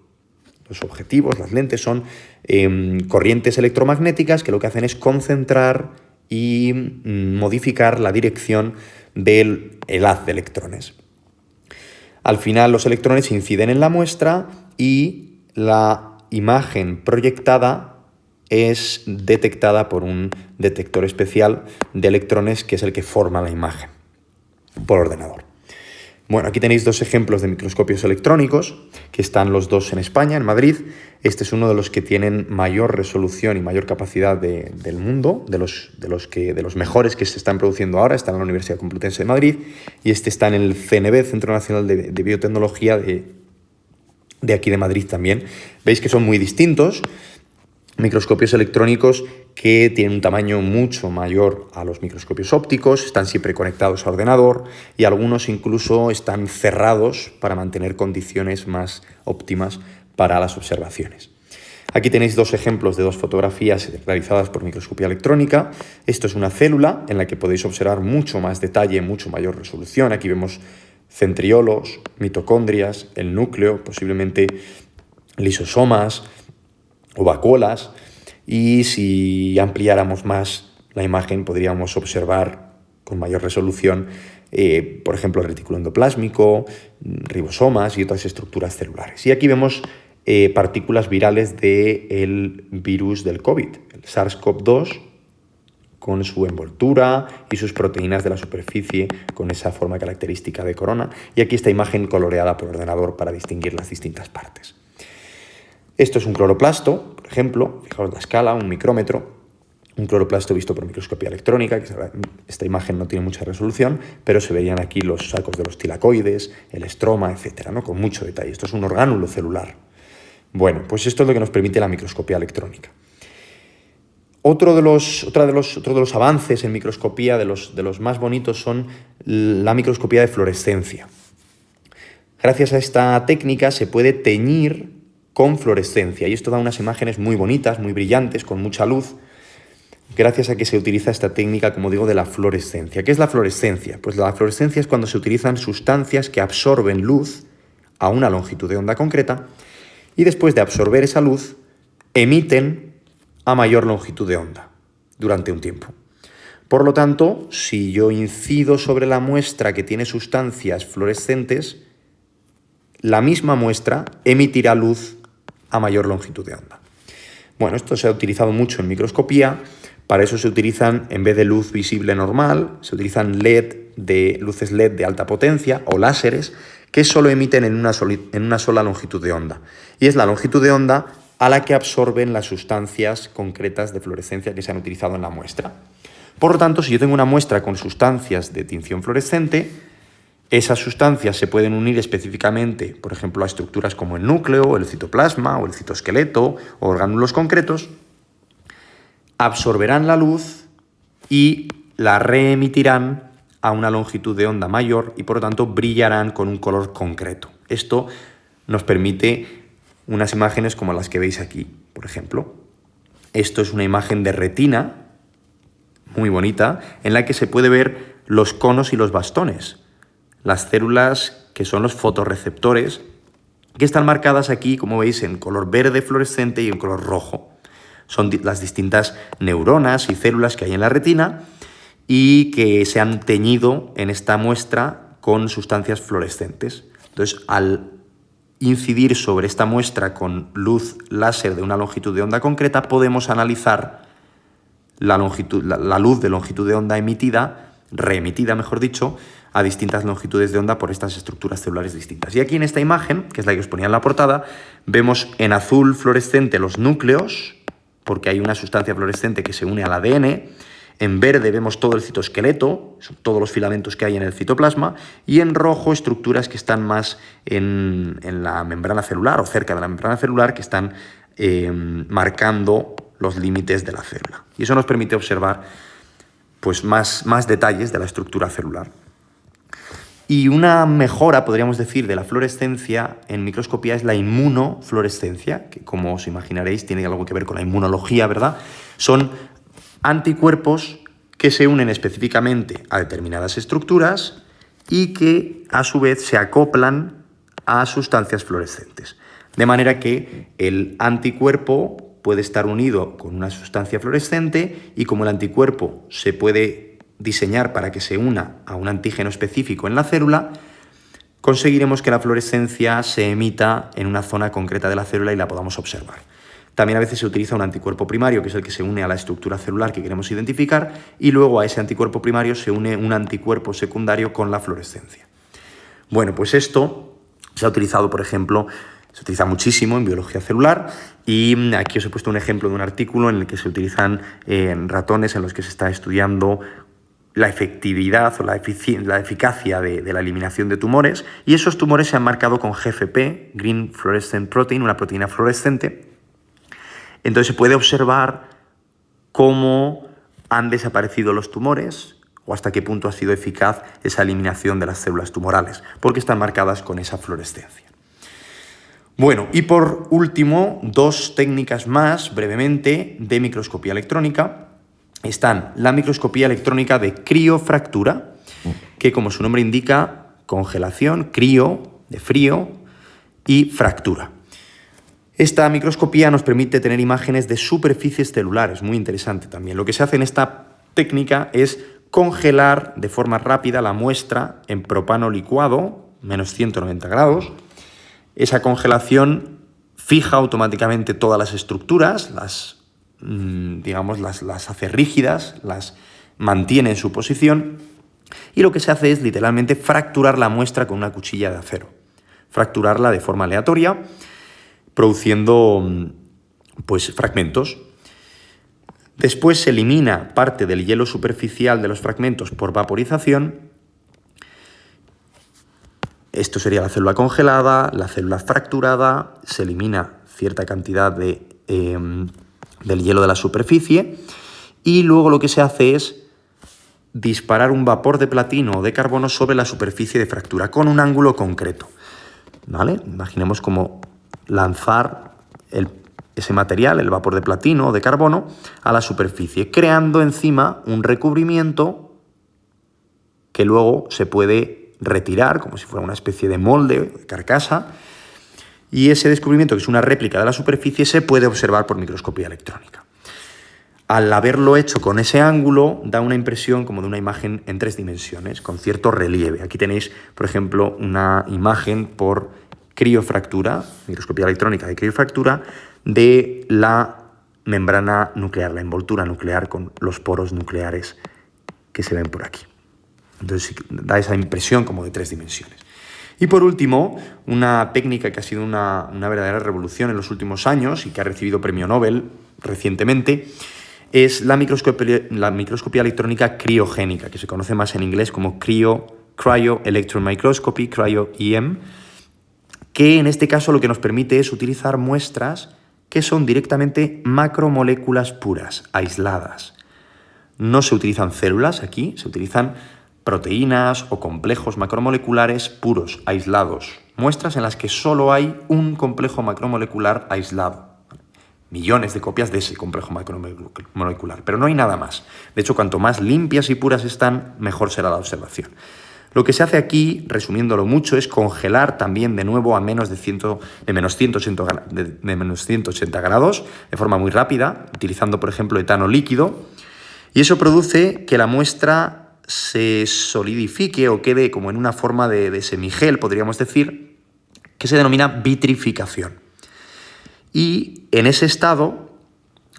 Los objetivos, las lentes, son corrientes electromagnéticas que lo que hacen es concentrar y modificar la dirección del haz de electrones. Al final, los electrones inciden en la muestra y la imagen proyectada es detectada por un detector especial de electrones, que es el que forma la imagen por ordenador. Bueno, aquí tenéis dos ejemplos de microscopios electrónicos, que están los dos en España, en Madrid. Este es uno de los que tienen mayor resolución y mayor capacidad del mundo, de los mejores que se están produciendo ahora. Está en la Universidad Complutense de Madrid y este está en el CNB, Centro Nacional de Biotecnología de aquí de Madrid también. Veis que son muy distintos. Microscopios electrónicos que tienen un tamaño mucho mayor a los microscopios ópticos, están siempre conectados a ordenador y algunos incluso están cerrados para mantener condiciones más óptimas para las observaciones. Aquí tenéis dos ejemplos de dos fotografías realizadas por microscopía electrónica. Esto es una célula en la que podéis observar mucho más detalle, mucho mayor resolución. Aquí vemos centriolos, mitocondrias, el núcleo, posiblemente lisosomas o vacuolas, y si ampliáramos más la imagen podríamos observar con mayor resolución, por ejemplo, el retículo endoplásmico, ribosomas y otras estructuras celulares. Y aquí vemos partículas virales del virus del COVID, el SARS-CoV-2, con su envoltura y sus proteínas de la superficie con esa forma característica de corona. Y aquí esta imagen coloreada por ordenador para distinguir las distintas partes. Esto es un cloroplasto, por ejemplo, fijaos la escala, un micrómetro, un cloroplasto visto por microscopía electrónica, que esta imagen no tiene mucha resolución, pero se verían aquí los sacos de los tilacoides, el estroma, etcétera, ¿no? Con mucho detalle. Esto es un orgánulo celular. Bueno, pues esto es lo que nos permite la microscopía electrónica. Otro de los avances en microscopía, de los más bonitos, son la microscopía de fluorescencia. Gracias a esta técnica se puede teñir con fluorescencia y esto da unas imágenes muy bonitas, muy brillantes, con mucha luz, gracias a que se utiliza esta técnica, como digo, de la fluorescencia. ¿Qué es la fluorescencia? Pues la fluorescencia es cuando se utilizan sustancias que absorben luz a una longitud de onda concreta y después de absorber esa luz emiten a mayor longitud de onda durante un tiempo. Por lo tanto, si yo incido sobre la muestra que tiene sustancias fluorescentes, la misma muestra emitirá luz a mayor longitud de onda. Bueno, esto se ha utilizado mucho en microscopía. Para eso se utilizan, en vez de luz visible normal, se utilizan luces LED de alta potencia o láseres que solo emiten en una sola longitud de onda. Y es la longitud de onda a la que absorben las sustancias concretas de fluorescencia que se han utilizado en la muestra. Por lo tanto, si yo tengo una muestra con sustancias de tinción fluorescente, esas sustancias se pueden unir específicamente, por ejemplo, a estructuras como el núcleo, el citoplasma o el citoesqueleto o orgánulos concretos, absorberán la luz y la reemitirán a una longitud de onda mayor y por lo tanto brillarán con un color concreto. Esto nos permite unas imágenes como las que veis aquí, por ejemplo. Esto es una imagen de retina muy bonita en la que se puede ver los conos y los bastones, las células que son los fotorreceptores, que están marcadas aquí, como veis, en color verde fluorescente y en color rojo. Son las distintas neuronas y células que hay en la retina y que se han teñido en esta muestra con sustancias fluorescentes. Entonces, al incidir sobre esta muestra con luz láser de una longitud de onda concreta, podemos analizar la luz de longitud de onda reemitida, mejor dicho, a distintas longitudes de onda por estas estructuras celulares distintas. Y aquí en esta imagen, que es la que os ponía en la portada, vemos en azul fluorescente los núcleos, porque hay una sustancia fluorescente que se une al ADN. En verde vemos todo el citoesqueleto, son todos los filamentos que hay en el citoplasma, y en rojo estructuras que están más en la membrana celular o cerca de la membrana celular, que están marcando los límites de la célula. Y eso nos permite observar pues, más detalles de la estructura celular. Y una mejora, podríamos decir, de la fluorescencia en microscopía es la inmunofluorescencia, que como os imaginaréis tiene algo que ver con la inmunología, ¿verdad? Son anticuerpos que se unen específicamente a determinadas estructuras y que a su vez se acoplan a sustancias fluorescentes. De manera que el anticuerpo puede estar unido con una sustancia fluorescente y como el anticuerpo se puede diseñar para que se una a un antígeno específico en la célula, conseguiremos que la fluorescencia se emita en una zona concreta de la célula y la podamos observar. También a veces se utiliza un anticuerpo primario, que es el que se une a la estructura celular que queremos identificar, y luego a ese anticuerpo primario se une un anticuerpo secundario con la fluorescencia. Bueno, pues esto se ha utilizado, por ejemplo, se utiliza muchísimo en biología celular y aquí os he puesto un ejemplo de un artículo en el que se utilizan ratones en los que se está estudiando la efectividad o la eficacia de la eliminación de tumores, y esos tumores se han marcado con GFP, Green Fluorescent Protein, una proteína fluorescente. Entonces se puede observar cómo han desaparecido los tumores o hasta qué punto ha sido eficaz esa eliminación de las células tumorales, porque están marcadas con esa fluorescencia. Bueno, y por último, dos técnicas más, brevemente, de microscopía electrónica. Están la microscopía electrónica de criofractura, que como su nombre indica, congelación, crío, de frío, y fractura. Esta microscopía nos permite tener imágenes de superficies celulares, muy interesante también. Lo que se hace en esta técnica es congelar de forma rápida la muestra en propano licuado, menos 190 grados. Esa congelación fija automáticamente todas las estructuras, las hace rígidas, las mantiene en su posición, y lo que se hace es literalmente fracturar la muestra con una cuchilla de acero. Fracturarla de forma aleatoria, produciendo fragmentos. Después se elimina parte del hielo superficial de los fragmentos por vaporización. Esto sería la célula congelada, la célula fracturada, se elimina cierta cantidad del hielo de la superficie y luego lo que se hace es disparar un vapor de platino o de carbono sobre la superficie de fractura con un ángulo concreto, ¿vale? Imaginemos como lanzar ese material, el vapor de platino o de carbono, a la superficie, creando encima un recubrimiento que luego se puede retirar, como si fuera una especie de molde, de carcasa, y ese descubrimiento, que es una réplica de la superficie, se puede observar por microscopía electrónica. al haberlo hecho con ese ángulo, da una impresión como de una imagen en 3 dimensiones, con cierto relieve. Aquí tenéis, por ejemplo, una imagen por criofractura, microscopía electrónica de criofractura, de la membrana nuclear, la envoltura nuclear con los poros nucleares que se ven por aquí. Entonces da esa impresión como de 3 dimensiones. Y por último, una técnica que ha sido una verdadera revolución en los últimos años y que ha recibido premio Nobel recientemente, es la microscopía electrónica criogénica, que se conoce más en inglés como Cryo Electron Microscopy, Cryo-EM, que en este caso lo que nos permite es utilizar muestras que son directamente macromoléculas puras, aisladas. No se utilizan células aquí, se utilizan proteínas o complejos macromoleculares puros, aislados. Muestras en las que solo hay un complejo macromolecular aislado. Millones de copias de ese complejo macromolecular, pero no hay nada más. De hecho, cuanto más limpias y puras están, mejor será la observación. Lo que se hace aquí, resumiéndolo mucho, es congelar también de nuevo a menos de menos 180 grados, de forma muy rápida, utilizando, por ejemplo, etano líquido, y eso produce que la muestra se solidifique o quede como en una forma de semigel, podríamos decir, que se denomina vitrificación. Y en ese estado,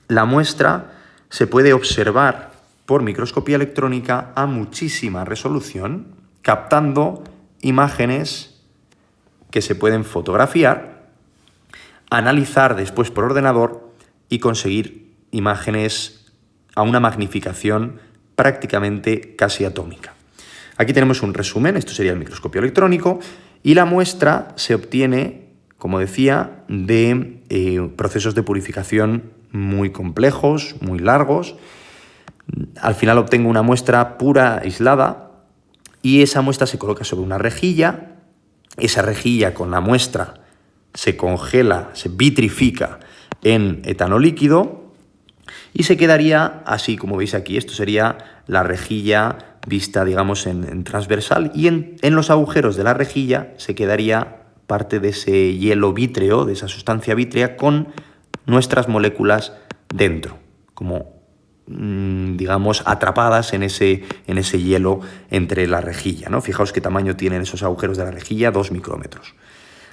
la muestra se puede observar por microscopía electrónica a muchísima resolución, captando imágenes que se pueden fotografiar, analizar después por ordenador y conseguir imágenes a una magnificación prácticamente casi atómica. Aquí tenemos un resumen, esto sería el microscopio electrónico, y la muestra se obtiene, como decía, de procesos de purificación muy complejos, muy largos. Al final obtengo una muestra pura, aislada, y esa muestra se coloca sobre una rejilla. Esa rejilla con la muestra se congela, se vitrifica en etano líquido y se quedaría así, como veis aquí. Esto sería la rejilla vista, digamos, en transversal, y en los agujeros de la rejilla se quedaría parte de ese hielo vítreo, de esa sustancia vítrea, con nuestras moléculas dentro, como digamos, atrapadas en ese hielo entre la rejilla, ¿no? Fijaos qué tamaño tienen esos agujeros de la rejilla, 2 micrómetros.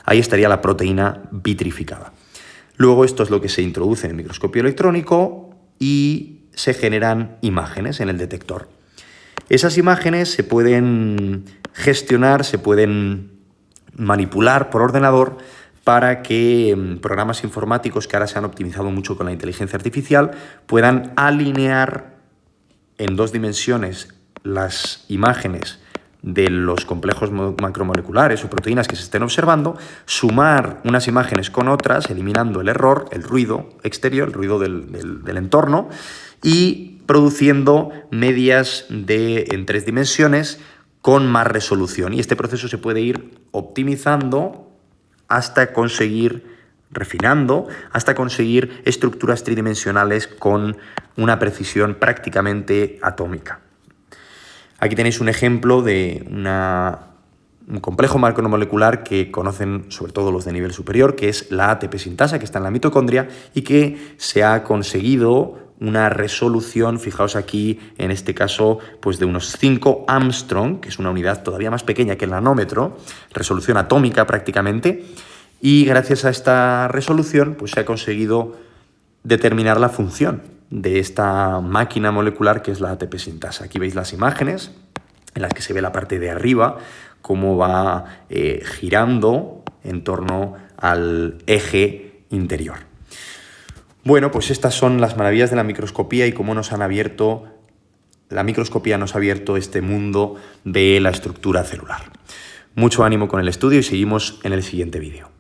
Ahí estaría la proteína vitrificada. Luego esto es lo que se introduce en el microscopio electrónico y se generan imágenes en el detector. Esas imágenes se pueden gestionar, se pueden manipular por ordenador para que programas informáticos que ahora se han optimizado mucho con la inteligencia artificial puedan alinear en 2 dimensiones las imágenes de los complejos macromoleculares o proteínas que se estén observando, sumar unas imágenes con otras, eliminando el error, el ruido exterior, el ruido del entorno, y produciendo medias en 3 dimensiones con más resolución. Y este proceso se puede ir optimizando hasta conseguir, refinando, hasta conseguir estructuras tridimensionales con una precisión prácticamente atómica. Aquí tenéis un ejemplo de un complejo macromolecular que conocen sobre todo los de nivel superior, que es la ATP sintasa, que está en la mitocondria y que se ha conseguido una resolución, fijaos aquí, en este caso, pues de unos 5 Armstrong, que es una unidad todavía más pequeña que el nanómetro, resolución atómica prácticamente, y gracias a esta resolución pues se ha conseguido determinar la función de esta máquina molecular que es la ATP sintasa. Aquí veis las imágenes en las que se ve la parte de arriba, cómo va girando en torno al eje interior. Bueno, pues estas son las maravillas de la microscopía y cómo la microscopía nos ha abierto este mundo de la estructura celular. Mucho ánimo con el estudio y seguimos en el siguiente vídeo.